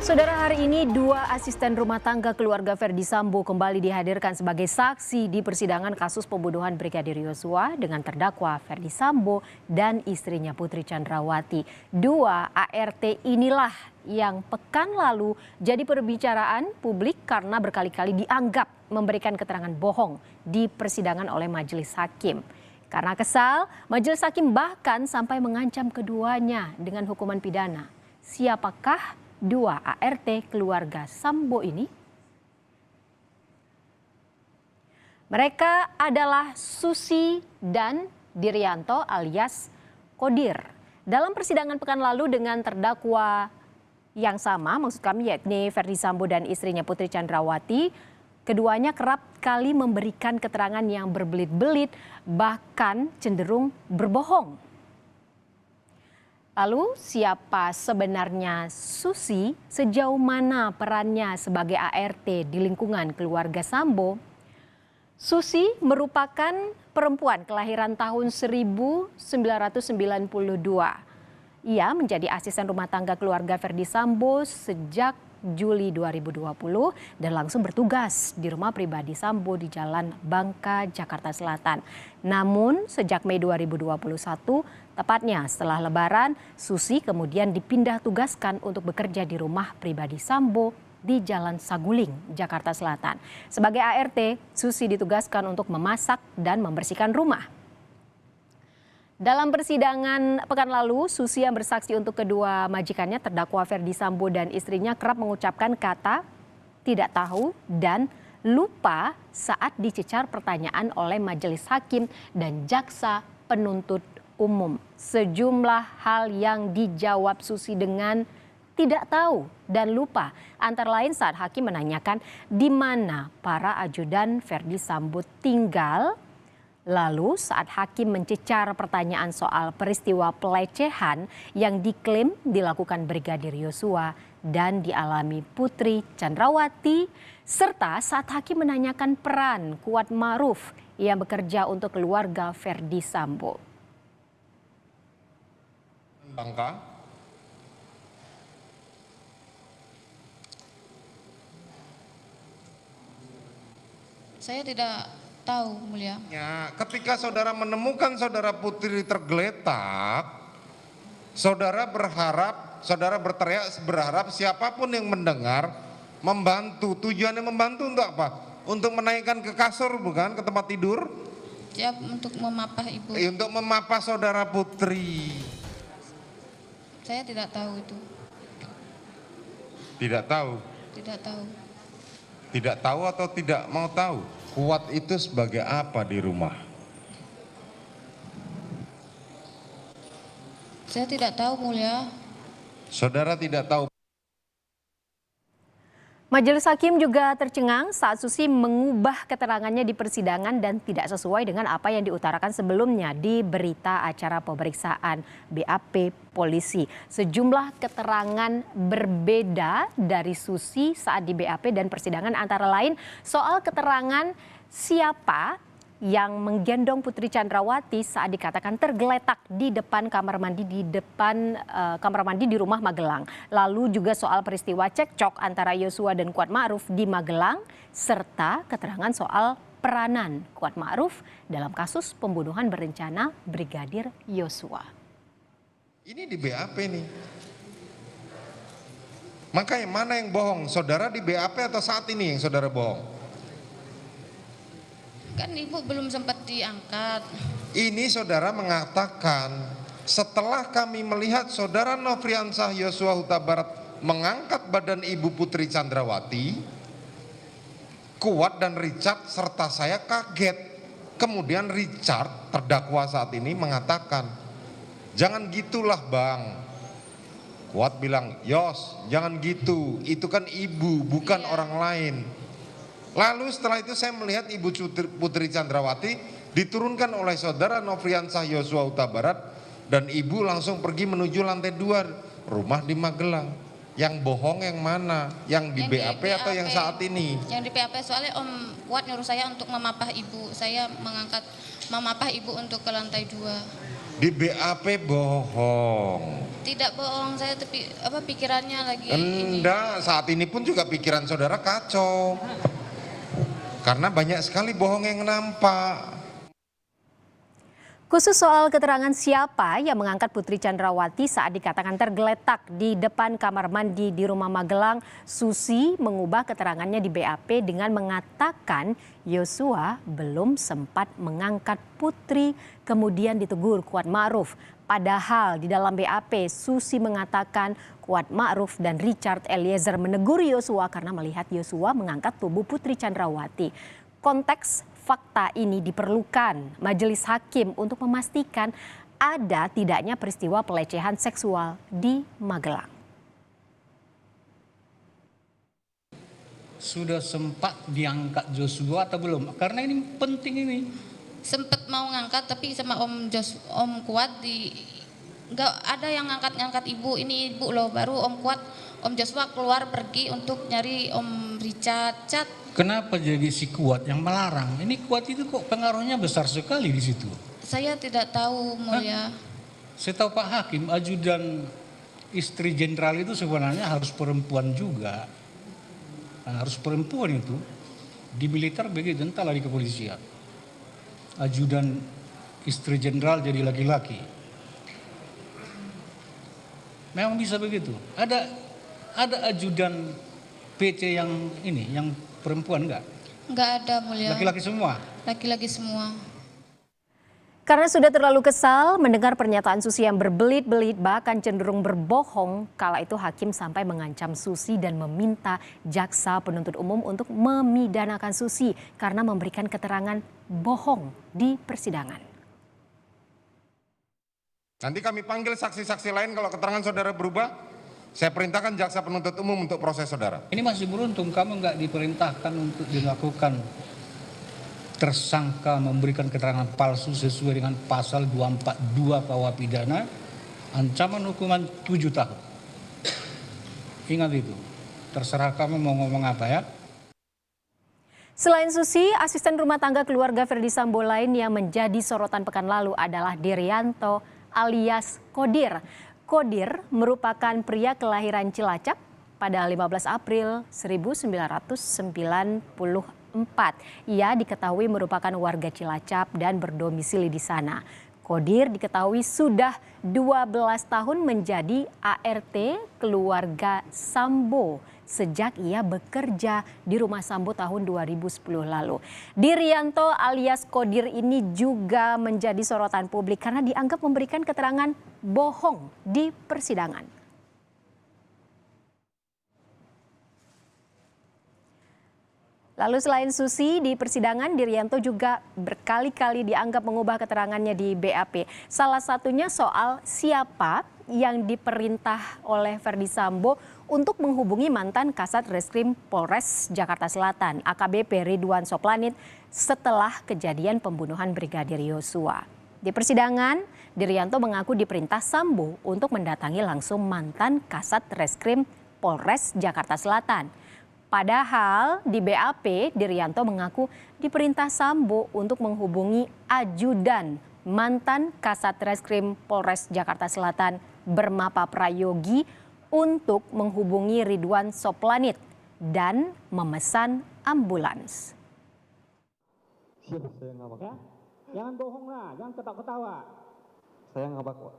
Saudara, hari ini dua asisten rumah tangga keluarga Ferdy Sambo kembali dihadirkan sebagai saksi di persidangan kasus pembunuhan Brigadir Yosua dengan terdakwa Ferdy Sambo dan istrinya Putri Chandrawati. Dua ART inilah yang pekan lalu jadi perbicaraan publik karena berkali-kali dianggap memberikan keterangan bohong di persidangan oleh majelis hakim. Karena kesal, majelis hakim bahkan sampai mengancam keduanya dengan hukuman pidana. Siapakah dua ART keluarga Sambo ini? Mereka adalah Susi dan Dirianto alias Kodir. Dalam persidangan pekan lalu dengan terdakwa yang sama, maksud kami yakni Ferdy Sambo dan istrinya Putri Chandrawati, keduanya kerap kali memberikan keterangan yang berbelit-belit, bahkan cenderung berbohong. Lalu siapa sebenarnya Susi? Sejauh mana perannya sebagai ART di lingkungan keluarga Sambo? Susi merupakan perempuan kelahiran tahun 1992. Ia menjadi asisten rumah tangga keluarga Ferdy Sambo sejak Juli 2020 dan langsung bertugas di rumah pribadi Sambo di Jalan Bangka, Jakarta Selatan. Namun sejak Mei 2021, tepatnya setelah Lebaran, Susi kemudian dipindah tugaskan untuk bekerja di rumah pribadi Sambo di Jalan Saguling, Jakarta Selatan. Sebagai ART, Susi ditugaskan untuk memasak dan membersihkan rumah. Dalam persidangan pekan lalu, Susi yang bersaksi untuk kedua majikannya terdakwa Ferdy Sambo dan istrinya kerap mengucapkan kata tidak tahu dan lupa saat dicecar pertanyaan oleh majelis hakim dan jaksa penuntut umum. Sejumlah hal yang dijawab Susi dengan tidak tahu dan lupa. Antara lain saat hakim menanyakan di mana para ajudan Ferdy Sambo tinggal. Lalu saat hakim mencecar pertanyaan soal peristiwa pelecehan yang diklaim dilakukan Brigadir Yosua dan dialami Putri Chandrawati, serta saat hakim menanyakan peran Kuat Ma'ruf yang bekerja untuk keluarga Ferdy Sambo. Bangka. Saya tidak tahu, Mulia. Ya, ketika saudara menemukan saudara Putri tergeletak, saudara berteriak siapapun yang mendengar membantu. Tujuannya membantu untuk apa? Untuk menaikkan ke kasur, bukan ke tempat tidur? Ya, untuk memapah ibu. Untuk memapah saudara Putri. Saya tidak tahu itu. Tidak tahu. Tidak tahu. Tidak tahu atau tidak mau tahu? Kuat itu sebagai apa di rumah? Saya tidak tahu, Mulia. Saudara tidak tahu. Majelis hakim juga tercengang saat Susi mengubah keterangannya di persidangan dan tidak sesuai dengan apa yang diutarakan sebelumnya di berita acara pemeriksaan BAP polisi. Sejumlah keterangan berbeda dari Susi saat di BAP dan persidangan antara lain soal keterangan siapa yang menggendong Putri Chandrawati saat dikatakan tergeletak di depan kamar mandi di rumah Magelang. Lalu juga soal peristiwa cekcok antara Yosua dan Kuat Ma'ruf di Magelang serta keterangan soal peranan Kuat Ma'ruf dalam kasus pembunuhan berencana Brigadir Yosua. Ini di BAP nih. Maka yang mana yang bohong? Saudara di BAP atau saat ini yang saudara bohong? Kan ibu belum sempat diangkat. Ini saudara mengatakan setelah kami melihat saudara Nofriansah Yosua Huta Barat mengangkat badan ibu Putri Chandrawati, Kuat dan Richard serta saya kaget. Kemudian Richard terdakwa saat ini mengatakan, jangan gitulah bang. Kuat bilang, Yos jangan gitu, itu kan ibu bukan orang lain. Lalu setelah itu saya melihat ibu Putri Chandrawati diturunkan oleh saudara Nofriansah Yosua Huta Barat dan ibu langsung pergi menuju lantai 2 rumah di Magelang. Yang bohong yang mana? Yang di BAP atau yang saat ini? Yang di BAP soalnya Om Kuat nyuruh saya untuk memapah ibu. Saya memapah ibu untuk ke lantai 2. Di BAP bohong. Tidak bohong, saya tapi pikirannya lagi ini. Enggak, saat ini pun juga pikiran saudara kacau. Karena banyak sekali bohong yang nampak. Khusus soal keterangan siapa yang mengangkat Putri Chandrawati saat dikatakan tergeletak di depan kamar mandi di Rumah Magelang, Susi mengubah keterangannya di BAP dengan mengatakan Yosua belum sempat mengangkat Putri, kemudian ditegur Kuat Ma'ruf. Padahal di dalam BAP, Susi mengatakan Kuat Ma'ruf dan Richard Eliezer menegur Yosua karena melihat Yosua mengangkat tubuh Putri Chandrawati. Konteks fakta ini diperlukan majelis hakim untuk memastikan ada tidaknya peristiwa pelecehan seksual di Magelang. Sudah sempat diangkat Joshua atau belum? Karena ini penting ini. Sempat mau ngangkat tapi sama Om Kuat nggak ada yang ngangkat ibu, ini ibu loh, baru Om Kuat, Om Joshua keluar pergi untuk nyari Om Richard. Kenapa jadi si Kuat yang melarang? Ini Kuat itu kok pengaruhnya besar sekali di situ. Saya tidak tahu, Mulia. Saya tahu Pak Hakim, ajudan istri jenderal itu sebenarnya harus perempuan juga. Nah, harus perempuan itu. Di militer begitu, entahlah di kepolisian. Ajudan istri jenderal jadi laki-laki. Memang bisa begitu. Ada ajudan PC yang ini, yang perempuan enggak? Enggak ada, Mulia. Laki-laki semua? Laki-laki semua. Karena sudah terlalu kesal mendengar pernyataan Susi yang berbelit-belit bahkan cenderung berbohong, kala itu hakim sampai mengancam Susi dan meminta jaksa penuntut umum untuk memidanakan Susi karena memberikan keterangan bohong di persidangan. Nanti kami panggil saksi-saksi lain kalau keterangan saudara berubah. Saya perintahkan jaksa penuntut umum untuk proses saudara. Ini masih beruntung kamu nggak diperintahkan untuk dilakukan tersangka memberikan keterangan palsu sesuai dengan pasal 242 KUH pidana, ancaman hukuman 7 tahun. Ingat itu, terserah kamu mau ngomong apa ya. Selain Susi, asisten rumah tangga keluarga Ferdi Sambo lain yang menjadi sorotan pekan lalu adalah Dirianto alias Kodir. Kodir merupakan pria kelahiran Cilacap pada 15 April 1994. Ia diketahui merupakan warga Cilacap dan berdomisili di sana. Kodir diketahui sudah 12 tahun menjadi ART keluarga Sambo sejak ia bekerja di rumah Sambo tahun 2010 lalu. Dirianto alias Kodir ini juga menjadi sorotan publik karena dianggap memberikan keterangan bohong di persidangan. Lalu selain Susi, di persidangan Dirianto juga berkali-kali dianggap mengubah keterangannya di BAP. Salah satunya soal siapa yang diperintah oleh Ferdi Sambo untuk menghubungi mantan Kasat Reskrim Polres Jakarta Selatan, AKBP Ridwan Soplanit, setelah kejadian pembunuhan Brigadir Yosua. Di persidangan, Dirianto mengaku diperintah Sambo untuk mendatangi langsung mantan Kasat Reskrim Polres Jakarta Selatan. Padahal di BAP, Dirianto mengaku diperintah Sambo untuk menghubungi ajudan mantan Kasat Reskrim Polres Jakarta Selatan Bermapa Prayogi untuk menghubungi Ridwan Soplanit dan memesan ambulans. Ya, jangan bohong lah, jangan ketawa-ketawa. Saya nggak bakwa.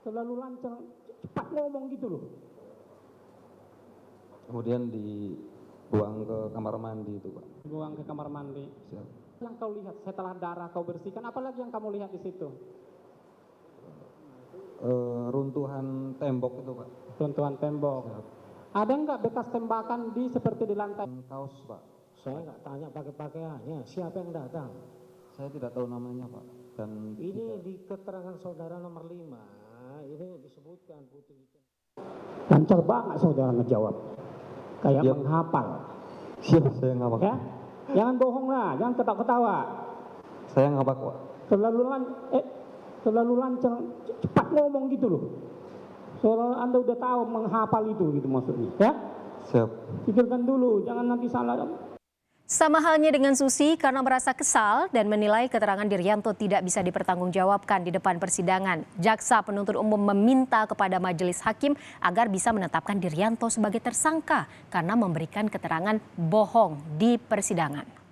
Terlalu lancang, cepat ngomong gitu loh. Kemudian dibuang ke kamar mandi itu, Pak. Buang ke kamar mandi. Siap. Yang kau lihat setelah darah kau bersihkan, apalagi yang kamu lihat di situ? Runtuhan tembok itu, Pak. Runtuhan tembok. Siap. Ada nggak bekas tembakan seperti di lantai? Kaos, Pak. Saya nggak tanya pakai pakaiannya, siapa yang datang? Saya tidak tahu namanya, Pak. Dan Ini di keterangan saudara nomor 5, ini disebutkan Putri. Lancar banget saudara ngejawab. Kayak Ya. menghafal. siap, saya nggak bakwa. Ya? Jangan bohong lah, jangan ketawa-ketawa. Saya nggak bakwa. Terlalu lancang, cepat ngomong gitu loh. Soalnya Anda udah tahu menghafal itu gitu maksudnya, ya? Siap. Pikirkan dulu, jangan nanti salah. Sama halnya dengan Susi karena merasa kesal dan menilai keterangan Diryanto tidak bisa dipertanggungjawabkan di depan persidangan. Jaksa penuntut umum meminta kepada majelis hakim agar bisa menetapkan Diryanto sebagai tersangka karena memberikan keterangan bohong di persidangan.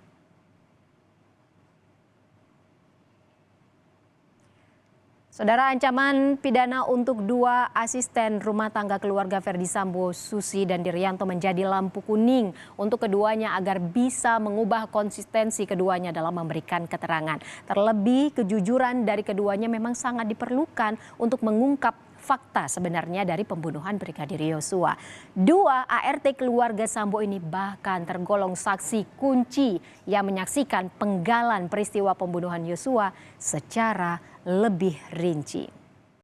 Saudara, ancaman pidana untuk 2 asisten rumah tangga keluarga Ferdy Sambo, Susi dan Diryanto menjadi lampu kuning untuk keduanya agar bisa mengubah konsistensi keduanya dalam memberikan keterangan. Terlebih kejujuran dari keduanya memang sangat diperlukan untuk mengungkap fakta sebenarnya dari pembunuhan Brigadir Yosua. 2 ART keluarga Sambo ini bahkan tergolong saksi kunci yang menyaksikan penggalan peristiwa pembunuhan Yosua secara lebih rinci.